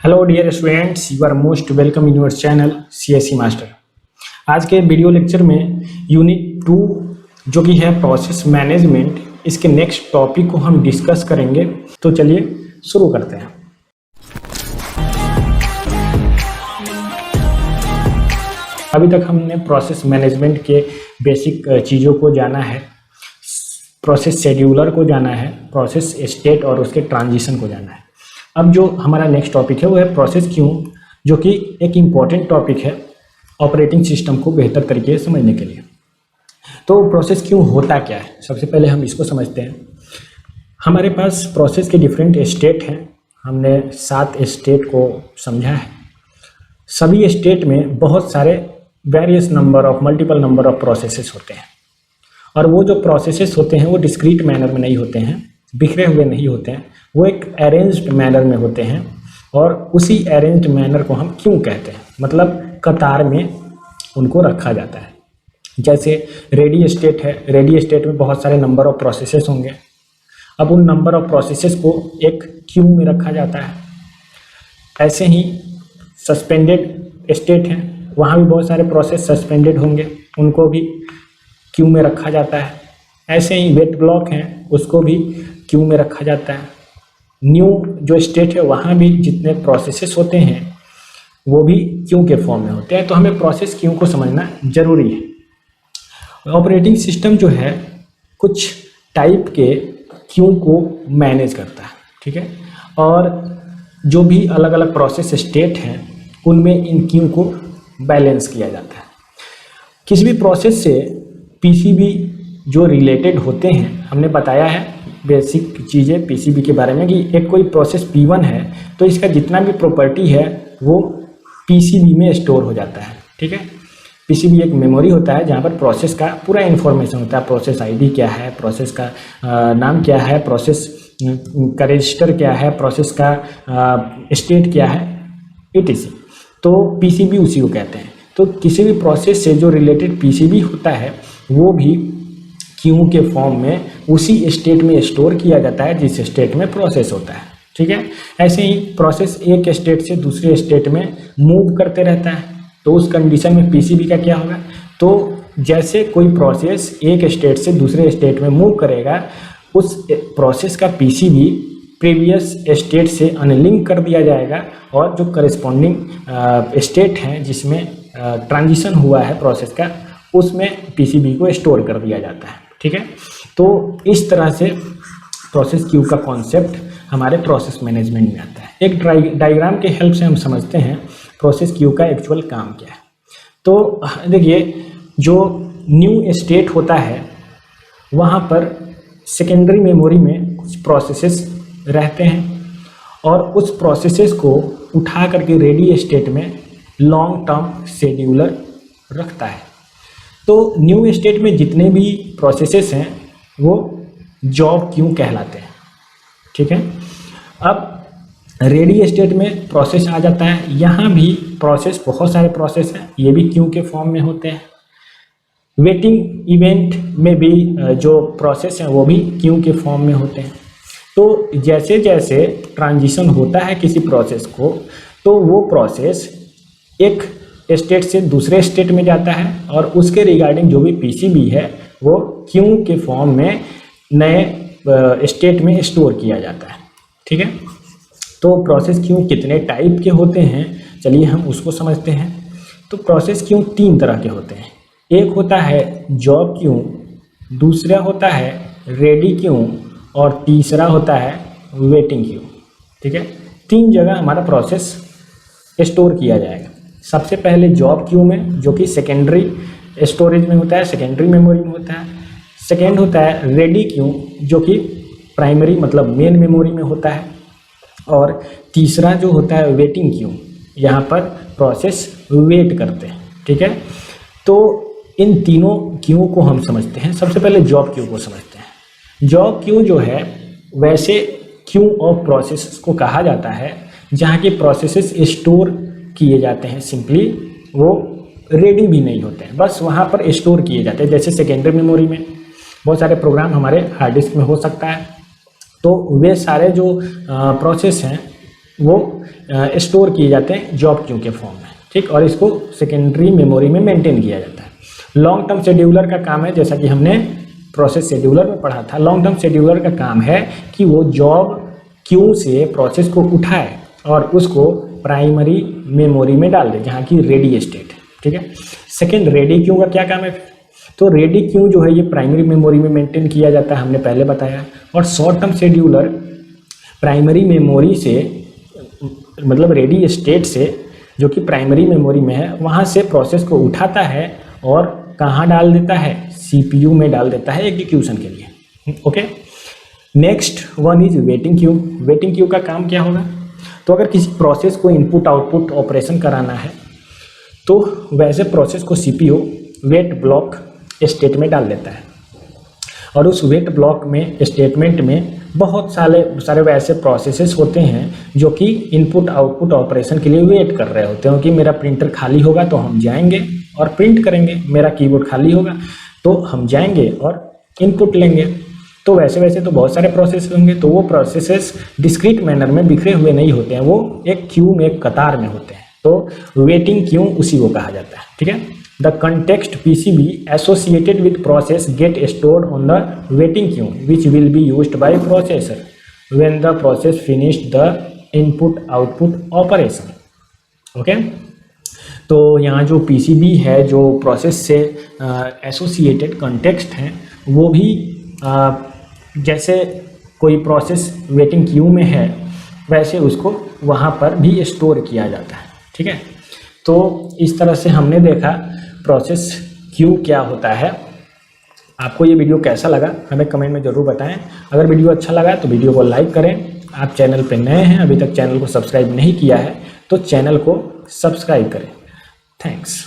Hello dear students, you are most welcome in your channel CSE master. आज के video lecture में unit 2 जो कि है प्रोसेस मैनेजमेंट, इसके नेक्स्ट टॉपिक को हम डिस्कस करेंगे। तो चलिए शुरू करते हैं। अभी तक हमने प्रोसेस मैनेजमेंट के बेसिक चीज़ों को जाना है, प्रोसेस शेड्यूलर को जाना है, प्रोसेस स्टेट और उसके ट्रांजिशन को जाना है। अब जो हमारा नेक्स्ट टॉपिक है वो है प्रोसेस क्यू, जो कि एक इम्पॉर्टेंट टॉपिक है ऑपरेटिंग सिस्टम को बेहतर तरीके से समझने के लिए। तो प्रोसेस क्यू होता क्या है, सबसे पहले हम इसको समझते हैं। हमारे पास प्रोसेस के डिफरेंट स्टेट हैं। हमने 7 स्टेट को समझा है। सभी स्टेट में बहुत सारे मल्टीपल नंबर ऑफ प्रोसेसेस होते हैं, और वो जो प्रोसेसेस होते हैं वो डिस्क्रीट मैनर में नहीं होते हैं, बिखरे हुए नहीं होते हैं, वो एक अरेंज्ड मैनर में होते हैं। और उसी अरेंज्ड मैनर को हम क्यों कहते हैं, मतलब कतार में उनको रखा जाता है। जैसे रेडी स्टेट है, रेडी स्टेट में बहुत सारे नंबर ऑफ प्रोसेसेस होंगे। अब उन नंबर ऑफ प्रोसेसेस को एक क्यू में रखा जाता है। ऐसे ही सस्पेंडेड स्टेट है, वहाँ भी बहुत सारे प्रोसेस सस्पेंडेड होंगे, उनको भी क्यू में रखा जाता है। ऐसे ही वेट ब्लॉक हैं, उसको भी क्यू में रखा जाता है। न्यू जो स्टेट है वहाँ भी जितने प्रोसेसेस होते हैं वो भी क्यू के फॉर्म में होते हैं। तो हमें प्रोसेस क्यू को समझना जरूरी है। ऑपरेटिंग सिस्टम जो है कुछ टाइप के क्यू को मैनेज करता है, ठीक है। और जो भी अलग अलग प्रोसेस स्टेट हैं उनमें इन क्यू को बैलेंस किया जाता है। किसी भी प्रोसेस से पीसीबी जो रिलेटेड होते हैं, हमने बताया है बेसिक चीज़ें पीसीबी के बारे में कि एक कोई प्रोसेस P1 है तो इसका जितना भी प्रॉपर्टी है वो पीसीबी में स्टोर हो जाता है, ठीक है। पीसीबी एक मेमोरी होता है जहाँ पर प्रोसेस का पूरा इन्फॉर्मेशन होता है। प्रोसेस आईडी क्या है, प्रोसेस का नाम क्या है, प्रोसेस का रजिस्टर क्या है, प्रोसेस का स्टेट क्या है, etc। तो पीसीबी उसी को कहते हैं। तो किसी भी प्रोसेस से जो रिलेटेड पीसीबी होता है वो भी क्यू के फॉर्म में उसी स्टेट में स्टोर किया जाता है जिस स्टेट में प्रोसेस होता है, ठीक है। ऐसे ही प्रोसेस एक स्टेट से दूसरे स्टेट में मूव करते रहता है, तो उस कंडीशन में पीसीबी का क्या होगा। तो जैसे कोई प्रोसेस एक स्टेट से दूसरे स्टेट में मूव करेगा, उस प्रोसेस का पीसीबी प्रीवियस स्टेट से अनलिंक कर दिया जाएगा, और जो करस्पॉन्डिंग स्टेट है जिसमें ट्रांजिशन हुआ है प्रोसेस का, उसमें पीसीबी को स्टोर कर दिया जाता है, ठीक है। तो इस तरह से प्रोसेस क्यू का कॉन्सेप्ट हमारे प्रोसेस मैनेजमेंट में आता है। एक डायग्राम के हेल्प से हम समझते हैं प्रोसेस क्यू का एक्चुअल काम क्या है। तो देखिए, जो न्यू स्टेट होता है वहाँ पर सेकेंडरी मेमोरी में कुछ प्रोसेसेस रहते हैं, और उस प्रोसेसेस को उठा करके रेडी स्टेट में लॉन्ग टर्म शेड्यूलर रखता है। तो न्यू स्टेट में जितने भी प्रोसेसेस हैं वो जॉब क्यू कहलाते हैं, ठीक है। अब रेडी स्टेट में प्रोसेस आ जाता है, यहाँ भी प्रोसेस बहुत सारे प्रोसेस हैं, ये भी क्यू के फॉर्म में होते हैं। वेटिंग इवेंट में भी जो प्रोसेस हैं वो भी क्यू के फॉर्म में होते हैं। तो जैसे जैसे ट्रांजिशन होता है किसी प्रोसेस को, तो वो प्रोसेस एक स्टेट से दूसरे स्टेट में जाता है, और उसके रिगार्डिंग जो भी पीसीबी है वो क्यू के फॉर्म में नए स्टेट में स्टोर किया जाता है, ठीक है। तो प्रोसेस क्यू कितने टाइप के होते हैं, चलिए हम उसको समझते हैं। तो प्रोसेस क्यू 3 तरह के होते हैं। एक होता है जॉब क्यू, दूसरा होता है रेडी क्यू, और तीसरा होता है वेटिंग क्यू, ठीक है। 3 जगह हमारा प्रोसेस स्टोर किया जाएगा। सबसे पहले जॉब क्यू में, जो कि सेकेंडरी स्टोरेज में होता है, सेकेंडरी मेमोरी में होता है। सेकेंड होता है रेडी क्यू, जो कि प्राइमरी मतलब मेन मेमोरी में होता है। और तीसरा जो होता है वेटिंग क्यू, यहाँ पर प्रोसेस वेट करते हैं, ठीक है। तो इन तीनों क्यू को हम समझते हैं। सबसे पहले जॉब क्यू को समझते हैं। जॉब क्यू जो है वैसे क्यू ऑफ प्रोसेस को कहा जाता है जहाँ की प्रोसेसेस स्टोर किए जाते हैं। सिंपली वो रेडी भी नहीं होते हैं, बस वहाँ पर स्टोर किए जाते हैं। जैसे सेकेंडरी मेमोरी में बहुत सारे प्रोग्राम हमारे हार्ड डिस्क में हो सकता है, तो वे सारे जो प्रोसेस हैं वो स्टोर किए जाते हैं जॉब क्यू के फॉर्म में, ठीक। और इसको सेकेंडरी मेमोरी में मेंटेन किया जाता है। लॉन्ग टर्म शेड्यूलर का काम है, जैसा कि हमने प्रोसेस शेड्यूलर में पढ़ा था, लॉन्ग टर्म शेड्यूलर का काम है कि वो जॉब क्यू से प्रोसेस को उठाए और उसको प्राइमरी मेमोरी में डाल दे, जहाँ की रेडी स्टेट, ठीक है। सेकेंड, रेडी क्यू का क्या काम है? तो रेडी क्यू जो है ये प्राइमरी मेमोरी में मेंटेन किया जाता है, हमने पहले बताया। और short term scheduler primary memory से, मतलब रेडी स्टेट से जो कि प्राइमरी मेमोरी में है, वहाँ से प्रोसेस को उठाता है और कहाँ डाल देता है? सीपीयू में डाल देता है एग्जीक्यूशन के लिए, okay. Next one is waiting queue. Waiting queue का काम क्या होगा? तो अगर किसी प्रोसेस को इनपुट आउटपुट ऑपरेशन कराना है तो वैसे प्रोसेस को सीपीयू वेट ब्लॉक स्टेट में डाल देता है, और उस वेट ब्लॉक में स्टेटमेंट में बहुत सारे वैसे प्रोसेसेस होते हैं जो कि इनपुट आउटपुट ऑपरेशन के लिए वेट कर रहे होते हैं कि मेरा प्रिंटर खाली होगा तो हम जाएंगे और प्रिंट करेंगे, मेरा कीबोर्ड खाली होगा तो हम जाएंगे और इनपुट लेंगे। तो वैसे तो बहुत सारे प्रोसेस होंगे, तो वो प्रोसेसेस डिस्क्रीट मैनर में बिखरे हुए नहीं होते हैं, वो एक क्यू में, एक कतार में होते हैं। तो वेटिंग क्यू उसी को कहा जाता है, ठीक है। The context PCB associated with process get stored on the waiting Q which will be used by processor when the process finish the input output operation, okay. तो यहाँ जो पीसीबी है, जो प्रोसेस से एसोसिएटेड कंटेक्स्ट हैं, वो भी जैसे कोई प्रोसेस वेटिंग क्यू में है वैसे उसको वहाँ पर भी स्टोर किया जाता है, ठीक है। तो इस तरह से हमने देखा प्रोसेस क्यू क्या होता है। आपको ये वीडियो कैसा लगा हमें कमेंट में ज़रूर बताएं। अगर वीडियो अच्छा लगा तो वीडियो को लाइक करें। आप चैनल पे नए हैं, अभी तक चैनल को सब्सक्राइब नहीं किया है तो चैनल को सब्सक्राइब करें। थैंक्स।